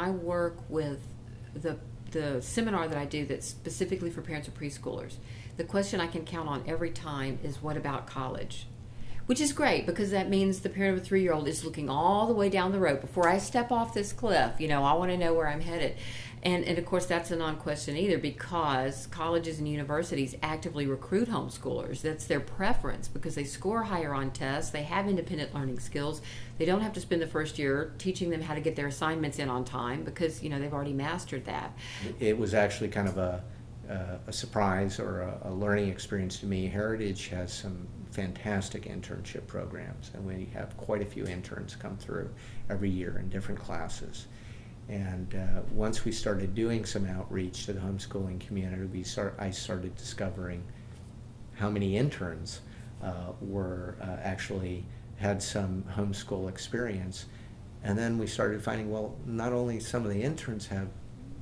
I work with the seminar that I do that's specifically for parents of preschoolers. The question I can count on every time is, what about college? Which is great, because that means the parent of a 3-year-old is looking all the way down the road. Before I step off this cliff, I want to know where I'm headed. And of course, that's a non-question either, because colleges and universities actively recruit homeschoolers. That's their preference, because they score higher on tests, they have independent learning skills, they don't have to spend the first year teaching them how to get their assignments in on time, because they've already mastered that. It was actually kind of a surprise or a learning experience to me. Heritage has some fantastic internship programs, and we have quite a few interns come through every year in different classes. And once we started doing some outreach to the homeschooling community, I started discovering how many interns were actually had some homeschool experience. And then we started finding, well, not only some of the interns have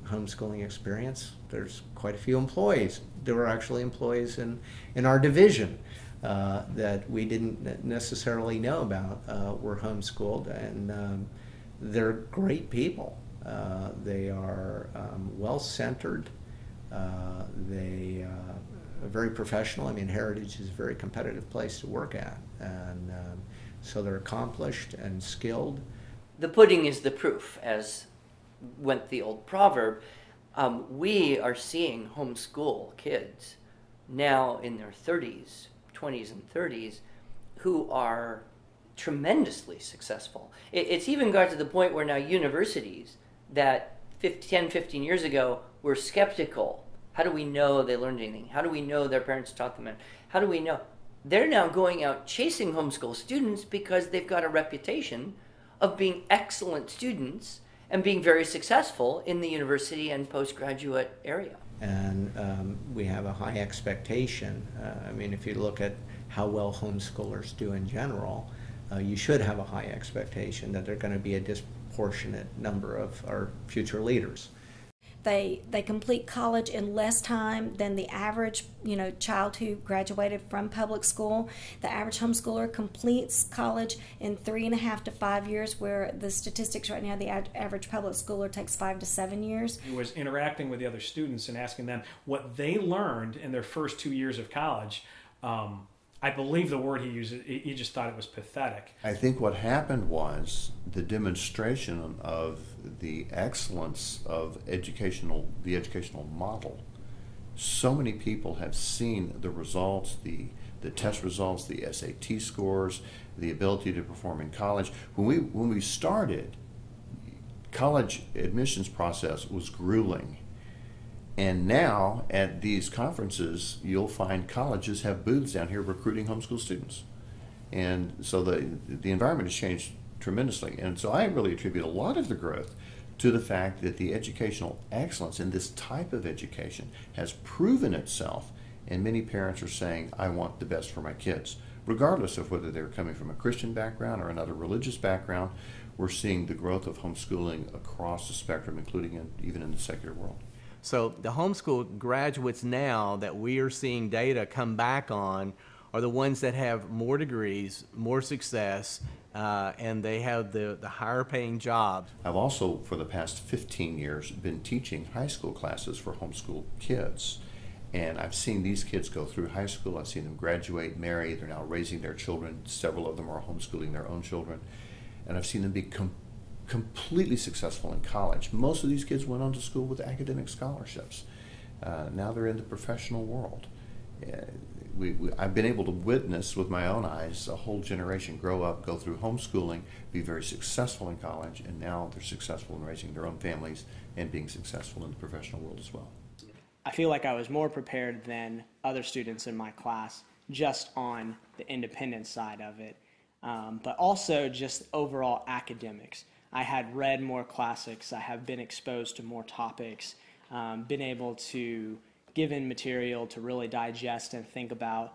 homeschooling experience, there's quite a few employees. There were actually employees in our division that we didn't necessarily know about were homeschooled, and they're great people. They are well-centered. They are very professional. I mean, Heritage is a very competitive place to work at, and so they're accomplished and skilled. The pudding is the proof, as went the old proverb. We are seeing homeschool kids now in their 30s, 20s and 30s, who are tremendously successful. It's even got to the point where now universities that 10, 15 years ago were skeptical. How do we know they learned anything? How do we know their parents taught them? How do we know? They're now going out chasing homeschool students because they've got a reputation of being excellent students and being very successful in the university and postgraduate area. And we have a high expectation. I mean, if you look at how well homeschoolers do in general, you should have a high expectation that they're going to be a disproportionate number of our future leaders. They complete college in less time than the average child who graduated from public school. The average homeschooler completes college in 3.5 to 5 years, where the statistics right now, the average public schooler takes 5 to 7 years. He was interacting with the other students and asking them what they learned in their first 2 years of college. I believe the word he used, he just thought it was pathetic. I think what happened was the demonstration of the excellence of the educational model. So many people have seen the results, the test results, the SAT scores, the ability to perform in college. When we started, college admissions process was grueling. And now at these conferences, you'll find colleges have booths down here recruiting homeschool students. And so the environment has changed tremendously. And so I really attribute a lot of the growth to the fact that the educational excellence in this type of education has proven itself, and many parents are saying, I want the best for my kids. Regardless of whether they're coming from a Christian background or another religious background, we're seeing the growth of homeschooling across the spectrum, including even in the secular world. So the homeschool graduates now that we are seeing data come back on are the ones that have more degrees, more success, and they have the higher paying jobs. I've also, for the past 15 years, been teaching high school classes for homeschool kids. And I've seen these kids go through high school. I've seen them graduate, marry. They're now raising their children. Several of them are homeschooling their own children. And I've seen them be completely successful in college. Most of these kids went on to school with academic scholarships. Now they're in the professional world. I've been able to witness with my own eyes a whole generation grow up, go through homeschooling, be very successful in college, and now they're successful in raising their own families and being successful in the professional world as well. I feel like I was more prepared than other students in my class just on the independent side of it, but also just overall academics. I had read more classics, I have been exposed to more topics, been able to give in material to really digest and think about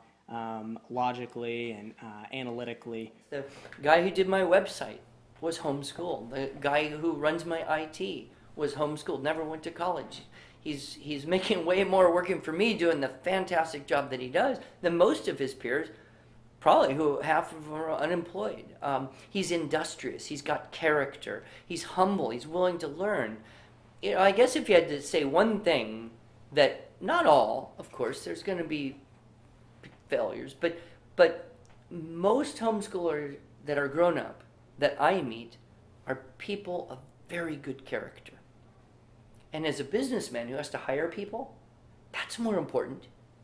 logically and analytically. The guy who did my website was homeschooled. The guy who runs my IT was homeschooled, never went to college. He's making way more working for me, doing the fantastic job that he does, than most of his peers, probably who half of them are unemployed. He's industrious. He's got character. He's humble. He's willing to learn. I guess if you had to say one thing that, not all, of course, there's going to be failures, but most homeschoolers that are grown up that I meet are people of very good character. And as a businessman who has to hire people, that's more important.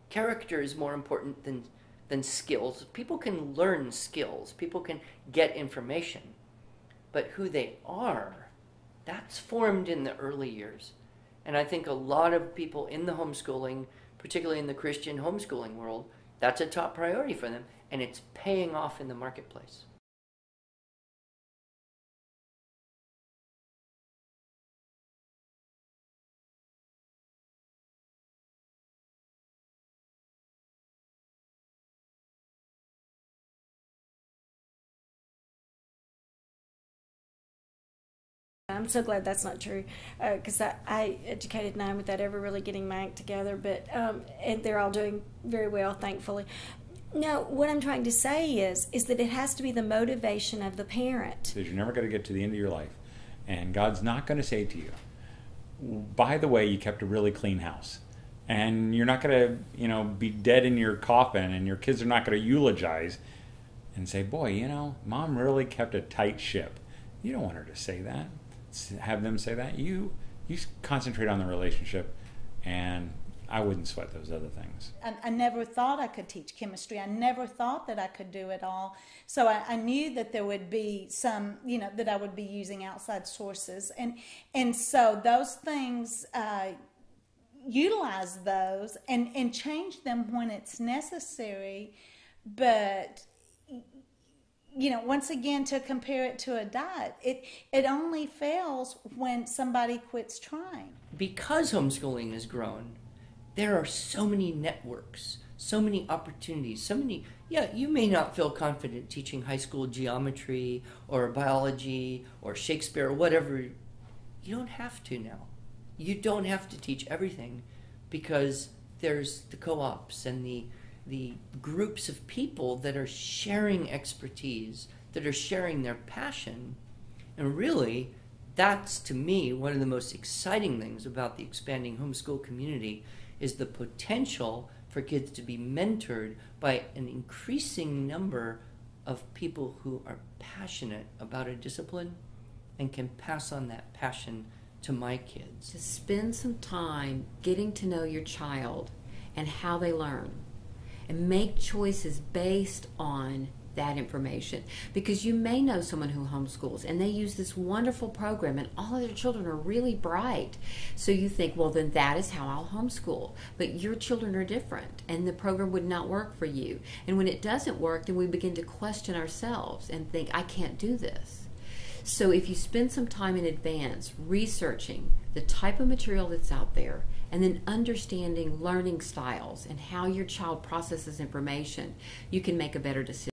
Character is more important than skills. People can learn skills. People can get information. But who they are, that's formed in the early years. And I think a lot of people in the homeschooling, particularly in the Christian homeschooling world, that's a top priority for them, and it's paying off in the marketplace. I'm so glad that's not true, because I educated 9 without ever really getting my act together, but and they're all doing very well, thankfully. No, what I'm trying to say is that it has to be the motivation of the parent. Because you're never going to get to the end of your life, and God's not going to say to you, by the way, you kept a really clean house, and you're not going to, be dead in your coffin, and your kids are not going to eulogize and say, boy, Mom really kept a tight ship. You don't want her to say that. Have them say that. You concentrate on the relationship, and I wouldn't sweat those other things. I never thought I could teach chemistry. I never thought that I could do it all. So I knew that there would be some, that I would be using outside sources. And so those things, utilize those and change them when it's necessary. But once again, to compare it to a diet, it only fails when somebody quits trying. Because homeschooling has grown, there are so many networks, so many opportunities, you may not feel confident teaching high school geometry or biology or Shakespeare or whatever. You don't have to now. You don't have to teach everything, because there's the co-ops and the groups of people that are sharing expertise, that are sharing their passion. And really, that's, to me, one of the most exciting things about the expanding homeschool community, is the potential for kids to be mentored by an increasing number of people who are passionate about a discipline and can pass on that passion to my kids. To spend some time getting to know your child and how they learn, and make choices based on that information, because you may know someone who homeschools and they use this wonderful program and all of their children are really bright, so you think, well, then that is how I'll homeschool. But your children are different and the program would not work for you, and when it doesn't work, then we begin to question ourselves and think, I can't do this. So if you spend some time in advance researching the type of material that's out there, and then understanding learning styles and how your child processes information, you can make a better decision.